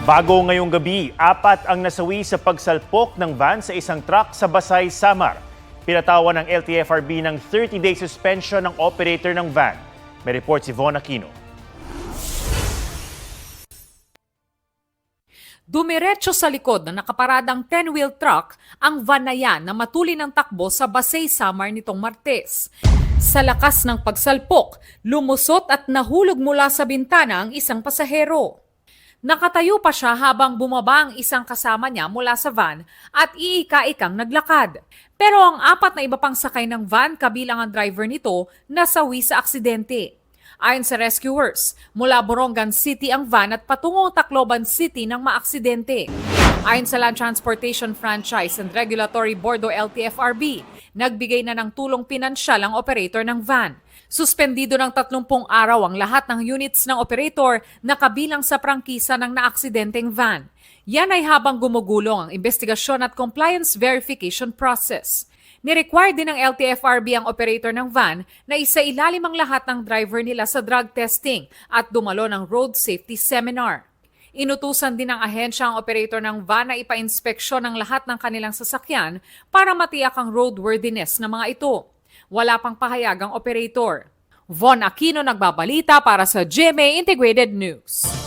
Bago ngayong gabi, 4 ang nasawi sa pagsalpok ng van sa isang truck sa Basay, Samar. Pinatawan ng LTFRB ng 30-day suspension ng operator ng van. May report si Von Aquino. Dumiretso sa likod na nakaparadang 10-wheel truck ang van na yan na matuli ng takbo sa Basay, Samar nitong Martes. Sa lakas ng pagsalpok, lumusot at nahulog mula sa bintana ang isang pasahero. Nakatayo pa siya habang bumaba ang isang kasama niya mula sa van at iika-ikang naglakad. Pero ang 4 na iba pang sakay ng van kabilang ang driver nito nasawi sa aksidente. Ayon sa rescuers, mula Borongan City ang van at patungong Tacloban City nang maaksidente. Ayon sa Land Transportation Franchise and Regulatory Board o LTFRB, nagbigay na ng tulong pinansyal ang operator ng van. Suspendido ng 30 araw ang lahat ng units ng operator na kabilang sa prangkisa ng naaksidenteng van. Yan ay habang gumugulong ang investigasyon at compliance verification process. Ni-require din ng LTFRB ang operator ng van na isailalim ang lahat ng driver nila sa drug testing at dumalo ng road safety seminar. Inutusan din ng ahensya ang operator ng van na ipa-inspeksyon ang lahat ng kanilang sasakyan para matiyak ang roadworthiness ng mga ito. Wala pang pahayag ang operator. Von Aquino nagbabalita para sa GMA Integrated News.